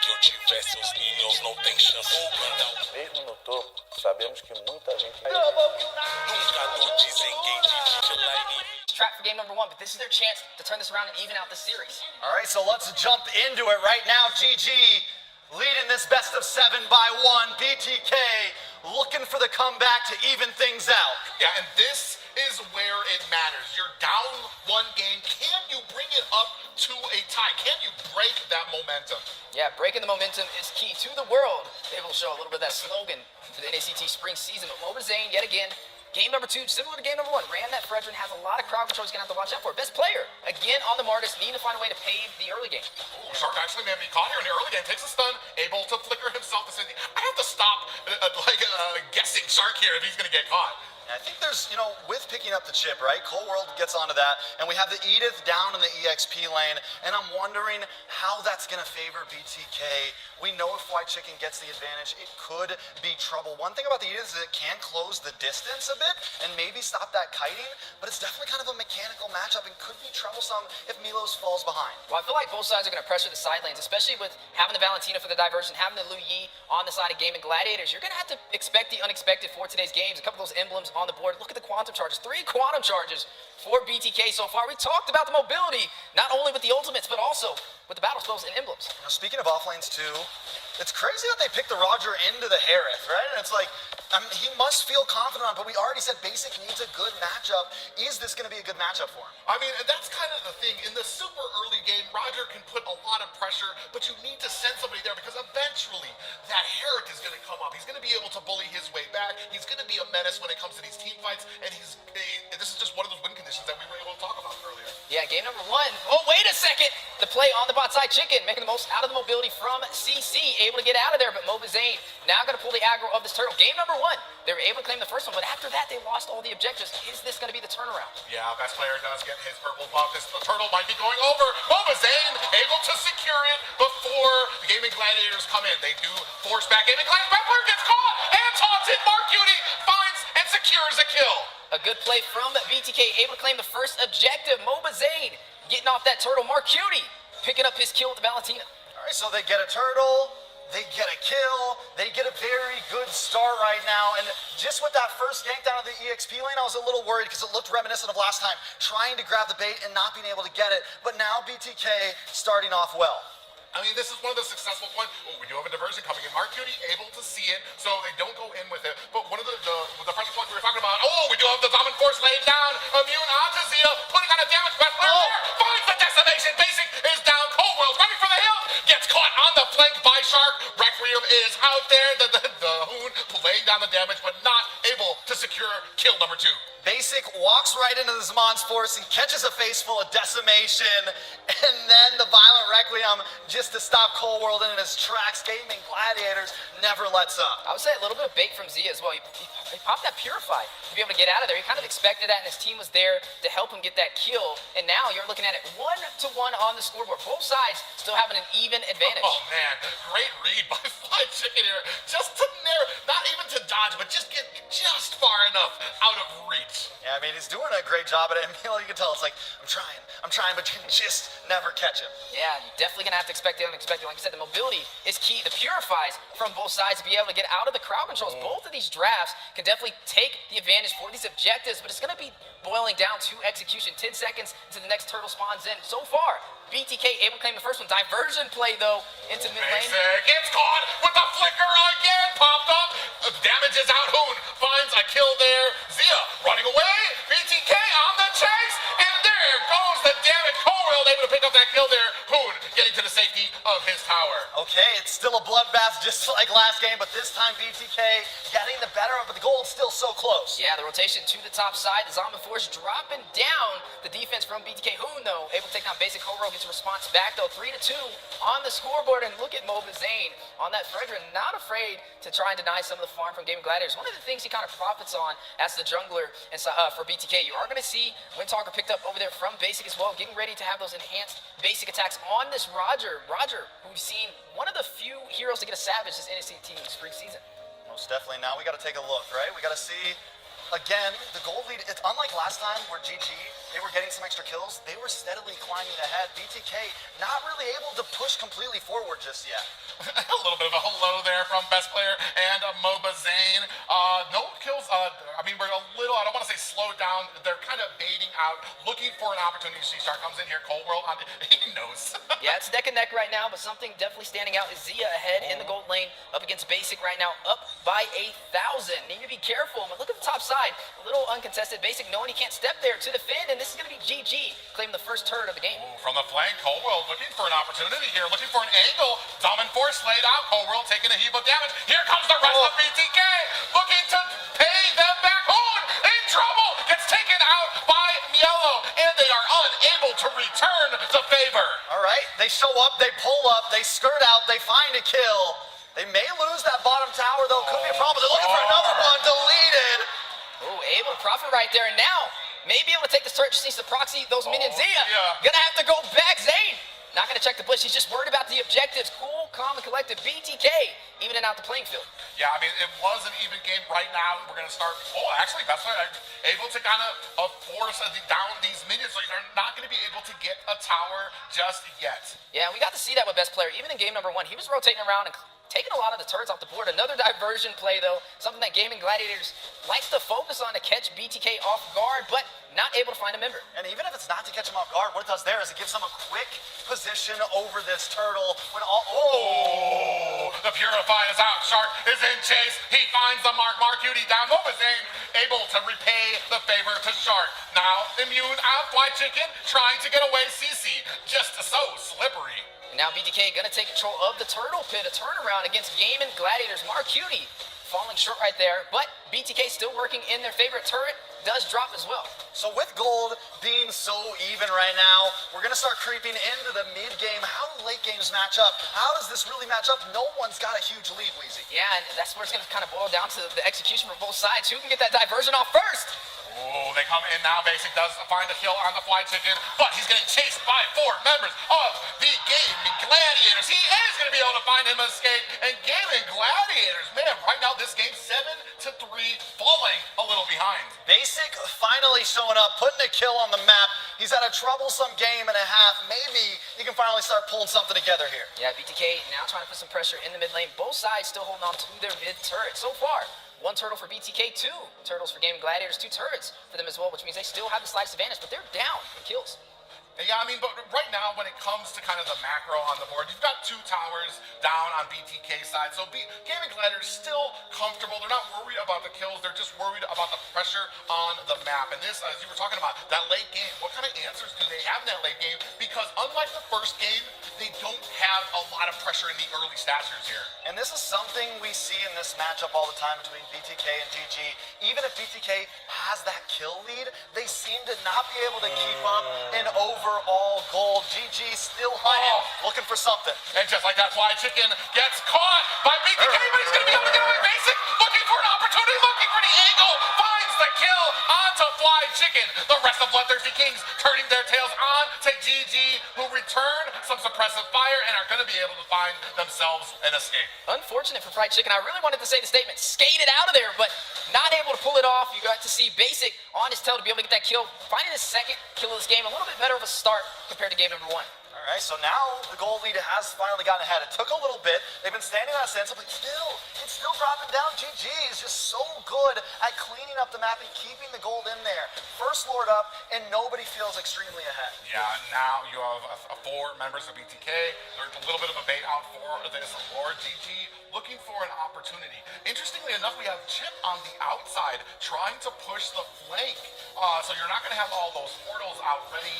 que eu tivesse os niños não tem chance de mandar. Mesmo no topo, sabemos que muita gente Nunca no desengage vigilante. Trap for game number 1, but this is their chance to turn this around and even out the series. All right, so let's jump into it right now. GG leading this best of 7 by 1. BTK looking for the comeback to even things out. Yeah, and this is where it matters. You're down one game. Can you bring it up to a tie? Can you break that momentum? Yeah, breaking the momentum is key to the world. They will show a little bit of that slogan for the NACT spring season. But Moba Zane, yet again, game number 2, similar to game number 1, ran that Fredrin, has a lot of crowd control he's going to have to watch out for. Best player, again on the Martis, need to find a way to pave the early game. Ooh, Shark actually may be caught here in the early game. Takes a stun, able to flicker himself. I have to stop guessing Shark here if he's going to get caught. I think there's, with picking up the chip, right? Cold World gets onto that, and we have the Edith down in the EXP lane, and I'm wondering how that's going to favor BTK. We know if White Chicken gets the advantage, it could be trouble. One thing about the Edith is it can close the distance a bit and maybe stop that kiting, but it's definitely kind of a mechanical matchup and could be troublesome if Milos falls behind. Well, I feel like both sides are going to pressure the side lanes, especially with having the Valentina for the diversion, having the Lu Yi on the side of Game and Gladiators. You're going to have to expect the unexpected for today's games. A couple of those emblems on the board. Look at the quantum charges. 3 quantum charges for BTK so far. We talked about the mobility, not only with the ultimates, but also with the battle spells and emblems. Speaking of offlanes too, it's crazy that they picked the Roger into the Harith, right? And it's like, he must feel confident on, but we already said Basic needs a good matchup. Is this going to be a good matchup for him? I mean, that's kind of the thing. In the super early game, Roger can put a lot of pressure, but you need to send somebody there because eventually that Herrick is going to come up. He's going to be able to bully his way back. He's going to be a menace when it comes to these team fights, and this is just one of those win conditions that we were able to talk about earlier. Yeah, game number 1. Oh, wait a second. The play on the bot side Chicken, making the most out of the mobility from CC, able to get out of there, but Moba Zane now going to pull the aggro of this turtle. Game number 1. They were able to claim the first one, but after that, they lost all the objectives. Is this going to be the turnaround? Yeah, best player does get his purple buff. This turtle might be going over. Moba Zane able to secure it before the Gaming Gladiators come in. They do force back Gaming Gladiators. Best player gets caught and taunted. Mark Cutie finds and secures a kill. A good play from BTK, able to claim the first objective. Moba Zane getting off that turtle. Mark Cutie picking up his kill with the Valentina. All right, so they get a turtle. They get a kill, they get a very good start right now, and just with that first gank down to the EXP lane, I was a little worried because it looked reminiscent of last time, trying to grab the bait and not being able to get it, but now BTK starting off well. I mean, this is one of the successful points. Oh, we do have a diversion coming in. Mark Cutie able to see it, so they don't go in with it. But one of the pressure points we were talking about, we do have the Dominant Force laid down. Immune onto Zia, putting on a damage. Best player there, finds the decimation. Basic is down. Cold World running for the hill. Gets caught on the flank by Shark. Requiem is out there. The Hoon laying down the damage, but not able to secure kill number 2. Basic walks right into the Zaman's Force and catches a face full of decimation, and then the Violent Requiem just to stop Cold World in his tracks. Gaming Gladiators never lets up. I would say a little bit of bait from Zia as well. He popped that Purify to be able to get out of there. He kind of expected that, and his team was there to help him get that kill, and now you're looking at it 1-1 on the scoreboard. Both sides still having an even advantage. Oh man, great read by Fly Chicken here. Just to narrow, not even to dodge, but just get just far enough out of reach. Yeah, I mean, he's doing a great job at it. You can tell it's like, I'm trying, but you can just never catch him. Yeah, you're definitely going to have to expect the unexpected. Like you said, the mobility is key. The Purifies from both sides to be able to get out of the crowd controls. Both of these drafts can definitely take the advantage for these objectives, but it's going to be boiling down to execution. 10 seconds until the next turtle spawns in. So far, BTK able to claim the first one. Diversion play, though, into mid lane. Gets caught with the flicker again. Popped up. Damage is out. Hoon finds a kill there. Zia running away. BTK on the chase. And there goes the damage. Cold able to pick up that kill there. Hoon getting to the safety of his tower. Okay, it's still a bloodbath just like last game, but this time BTK getting the better of it. The goal's still so close. Yeah, the rotation to the top side. The Zombie Force dropping down the defense from BTK. Hoon, though, able to take down basic. Cold gets a response back, though. 3-2 on the scoreboard. And look at Moba Zane on that Fredrin, not afraid to try and deny some of the farm from Gaming Gladiators. One of the things he kind of profits on as the jungler and for BTK, you are going to see Windtalker picked up over there from basic as well, getting ready to have those enhanced basic attacks on this Roger, who we've seen one of the few heroes to get a savage this NACT spring season. Most definitely. Now we got to take a look, right? We got to see. Again, the gold lead, it's unlike last time where GG they were getting some extra kills. They were steadily climbing ahead. BTK not really able to push completely forward just yet. A little bit of a hello there from best player and MoBa Zane. No kills. I mean, we're a little, I don't want to say slowed down. They're kind of baiting out, looking for an opportunity. C-Star comes in here, Cold World, he knows. Yeah, it's neck and neck right now, but something definitely standing out is Zia ahead in the gold lane up against Basic right now, up by 1,000. Need to be careful, but look at the top side. A little uncontested. Basic knowing he can't step there to defend, and this is going to be GG, claiming the first turret of the game. From the flank, Cold World looking for an opportunity here, looking for an angle. Dominant Force laid out, Cold World taking a heap of damage. Here comes the rest of BTK, looking to pay them back. Hoon in trouble, gets taken out by Mielo, and they are unable to return the favor. All right, they show up, they pull up, they skirt out, they find a kill. They may lose that bottom tower, though. Could be a problem. They're looking for another one. Deleted. Oh, able to profit right there. And now, maybe able to take this turret. Just needs to proxy those minions. Zia, yeah. gonna have to go back. Zane, not gonna check the bush. He's just worried about the objectives. Cool, calm, and collected. BTK, evening out the playing field. Yeah, I mean, it was an even game right now. We're going to start, actually, that's why I'm able to kind of force down these minions. So you're not going to be able to get a tower just yet. Yeah, we got to see that with best player. Even in game number 1, he was rotating around and taking a lot of the turrets off the board. Another diversion play, though, something that Gaming Gladiators likes to focus on to catch BTK off guard, but not able to find a member. And even if it's not to catch him off guard, what it does there is it gives him a quick position over this turtle when all... Oh, the Purify is out. Shark is in chase. He finds the mark. Mark Cutie down. Mobazane able to repay the favor to Shark. Now, immune out. Fly Chicken trying to get away. CC just so slippery. And now BTK gonna take control of the turtle pit. A turnaround against Gaming Gladiators. Mark Cutie falling short right there, but BTK still working in their favorite turret. Does drop as well. So with gold being so even right now, we're going to start creeping into the mid game. How do late games match up? How does this really match up? No one's got a huge lead, Weezy. Yeah, and that's where it's going to kind of boil down to the execution from both sides. Who can get that diversion off first? Oh, they come in now. Basic does find a kill on the Fly Chicken, but he's getting chased by 4 members of the Gaming Gladiators. He is going to be able to find him escape. And Gaming Gladiators, man, right now this game 7-3, falling a little behind. Basic finally showing up, putting a kill on the map. He's had a troublesome game and a half. Maybe he can finally start pulling something together here. Yeah, BTK now trying to put some pressure in the mid lane. Both sides still holding on to their mid turret so far. 1 turtle for BTK, 2 turtles for Gaming Gladiators, 2 turrets for them as well, which means they still have the slice advantage, but they're down in kills. Yeah, I mean, but right now, when it comes to kind of the macro on the board, you've got 2 towers down on BTK's side. So Gaming Gladiators still comfortable. They're not worried about the kills. They're just worried about the pressure on the map. And this, as you were talking about, that late game, what kind of answers do they have in that late game? Because unlike the first game, they don't have a lot of pressure in the early statures here. And this is something we see in this matchup all the time between BTK and GG. Even if BTK has that kill lead, they seem to not be able to keep up in overall gold. GG still hunting, looking for something. And just like that, Fly Chicken gets caught by BTK, but he's going to be able to get away. Basic looking for an opportunity, looking for the angle, finds the kill onto Fly Chicken. The rest of Bloodthirsty Kings turning their tails on to GG, who return some suppressive fire and are going to be able to find themselves an escape. Unfortunate for Fried Chicken. I really wanted to say the statement, skated out of there, but not able to pull it off. You got to see Basic on his tail to be able to get that kill. Finding his second kill of this game, a little bit better of a start compared to game number 1. All right, so now the gold lead has finally gotten ahead. It took a little bit. They've been standing on a standstill, but it's still dropping down. GG is just so good at cleaning up the map and keeping the gold in there. First Lord up, and nobody feels extremely ahead. Yeah, now you have 4 members of BTK. There's a little bit of a bait out for this Lord. GG looking for an opportunity. Interestingly enough, we have Chip on the outside trying to push the flank. So you're not going to have all those portals out ready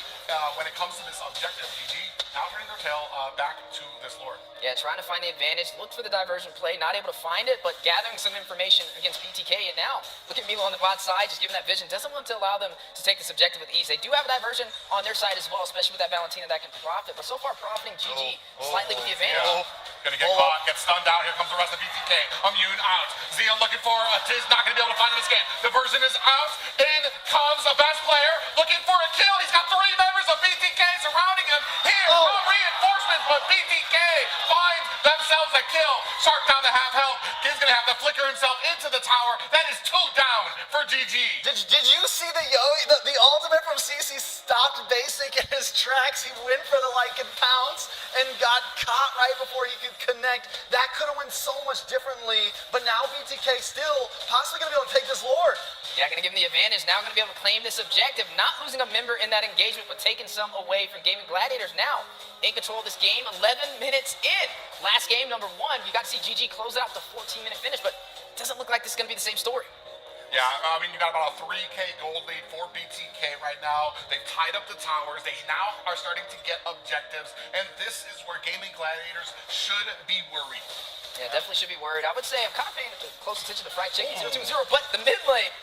when it comes to this objective. GG now turning their tail back to this Lord. Yeah, trying to find the advantage. Look for the diversion play. Not able to find it, but gathering some information against BTK. And now, look at Milo on the bot side, just giving that vision. Doesn't want to allow them to take this objective with ease. They do have a diversion on their side as well, especially with that Valentina that can profit. But so far, profiting GG slightly with the advantage. Gonna get caught, get stunned out. Here comes the rest of BTK. Immune out. Zia looking for a Tiz, not gonna be able to find an escape. Diversion is out. In comes a best player looking for a kill. He's got 3 members of BTK surrounding him. Here come reinforcements, but BTK finds themselves a kill. Shark down to half health. He's gonna have to flicker himself into the tower. That is 2 down for GG. Did you see the ultimate from CC? Rex. He went for the and pounce and got caught right before he could connect. That could have went so much differently, but now BTK still possibly going to be able to take this Lord. Yeah, going to give him the advantage. Now going to be able to claim this objective. Not losing a member in that engagement, but taking some away from Gaming Gladiators. Now in control of this game, 11 minutes in. Last game, number 1, you got to see GG close it out the 14-minute finish, but it doesn't look like this is going to be the same story. Yeah, I mean, you got about a 3K gold lead for BTK right now. They've tied up the towers. They now are starting to get objectives, and this is where Gaming Gladiators should be worried. Yeah, definitely should be worried. I would say I'm kind of paying close attention to Fried Chicken 0-2-0, but the mid lane.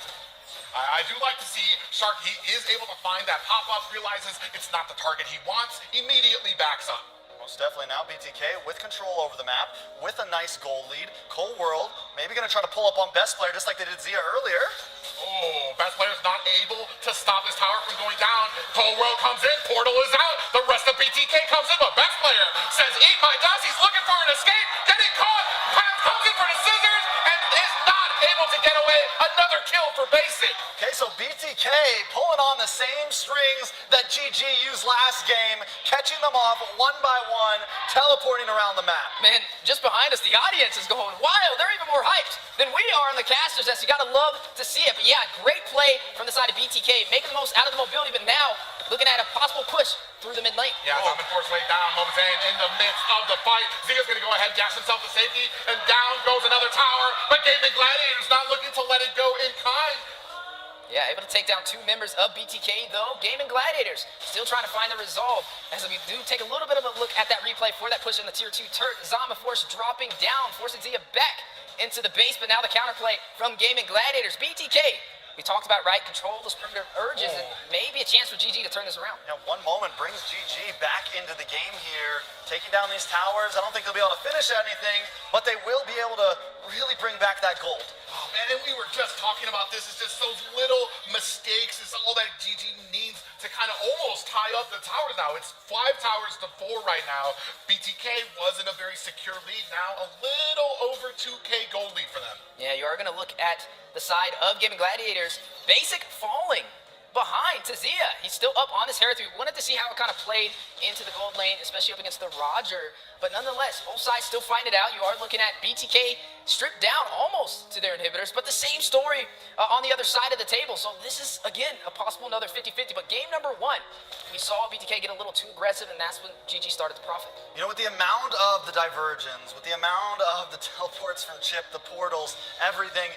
I do like to see Shark. He is able to find that pop-up, realizes it's not the target he wants, immediately backs up. Most definitely now BTK with control over the map, with a nice goal lead. Cold World maybe going to try to pull up on Best Player just like they did Zia earlier. Oh, Best Player's not able to stop this tower from going down. Cold World comes in, Portal is out. The rest of BTK comes in, but Best Player says, eat my dust. He's looking for an escape, getting caught. Comes in for the scissors and is not able to get away. Another kill for Basic. Okay, so BTK pulling on the same strings that GG used last game, catching them off one by one, teleporting around the map. Man, just behind us, the audience is going wild. They're even more hyped than we are on the casters. As you gotta love to see it. But yeah, great play from the side of BTK, making the most out of the mobility, but now looking at a possible push through the mid lane. Yeah, Diamond Force laid down. Mobazane in the midst of the fight. Zia's gonna go ahead, gas himself to safety, and down goes another tower. But Gaming Gladiators not looking to let it go in kind. Yeah, able to take down 2 members of BTK, though. Gaming Gladiators still trying to find the resolve. As we do take a little bit of a look at that replay for that push in the tier 2 turret. Zama Force dropping down, forcing Zia back into the base, but now the counterplay from Gaming Gladiators. BTK, we talked about, right, control those primitive urges, and maybe a chance for GG to turn this around. Now, one moment brings GG back into the game here, taking down these towers. I don't think they'll be able to finish anything, but they will be able to really bring back that gold. Oh man, and we were just talking about this. It's just those little mistakes. It's all that GG needs to kind of almost tie up the towers now. It's 5 towers to 4 right now. BTK was in a very secure lead now. A little over 2K gold lead for them. Yeah, you are going to look at the side of Gaming Gladiators. Basic falling behind to Zia. He's still up on this Hereth. We wanted to see how it kind of played into the gold lane, especially up against the Roger. But nonetheless, both sides still find it out. You are looking at BTK stripped down almost to their inhibitors, but the same story on the other side of the table. So this is, again, a possible another 50-50. But game number 1, we saw BTK get a little too aggressive, and that's when GG started to profit. You know, with the amount of the diversions, with the amount of the teleports from Chip, the portals, everything,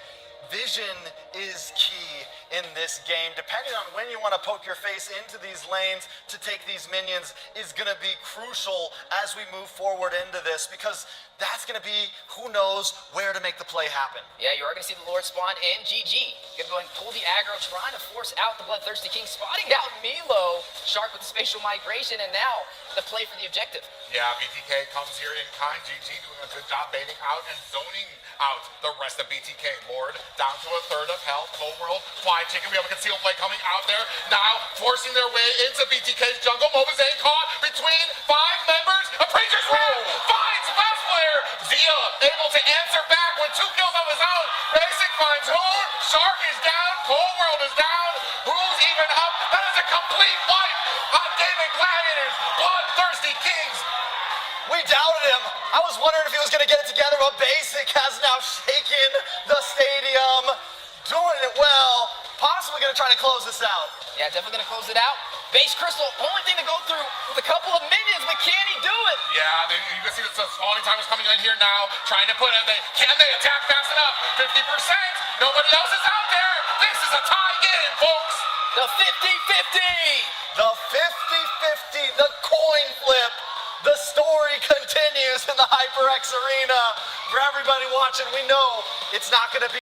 vision is key in this game. Depending on when you want to poke your face into these lanes to take these minions is going to be crucial as we move forward into this, because that's going to be who knows where to make the play happen. Yeah, you are going to see the Lord spawn in GG. Going to go ahead and pull the aggro, trying to force out the Bloodthirsty King, spotting out Milo. Shark with the spatial migration, and now the play for the objective. Yeah, BTK comes here in kind. GG doing a good job baiting out and zoning out the rest of BTK. Lord down to a third of health. Cold World, Fly Chicken, we have a concealed play coming out there. Now forcing their way into BTK's jungle. Mobazane caught between 5 members. A Preacher's Wrath finds Best Player. Zia able to answer back with 2 kills of his own. Basic finds Hoon. Shark is down. Cold World is down. Who's even up? That is a complete wipe on Gaming Gladiators. Bloodthirsty Kings. We doubted him. I was wondering if he was going to get it together, but Basic has now shaken the stadium. Doing it well. Possibly going to try to close this out. Yeah, definitely going to close it out. Base Crystal, only thing to go through with a couple of minions, but can he do it? Yeah, you can see the spawning time is coming in here now, trying to put in. Can they attack fast enough? 50%. Nobody else is out there. This is a tie game, folks. The 50-50. The 50-50, the coin flip. The story continues in the HyperX Arena. For everybody watching, we know it's not going to be...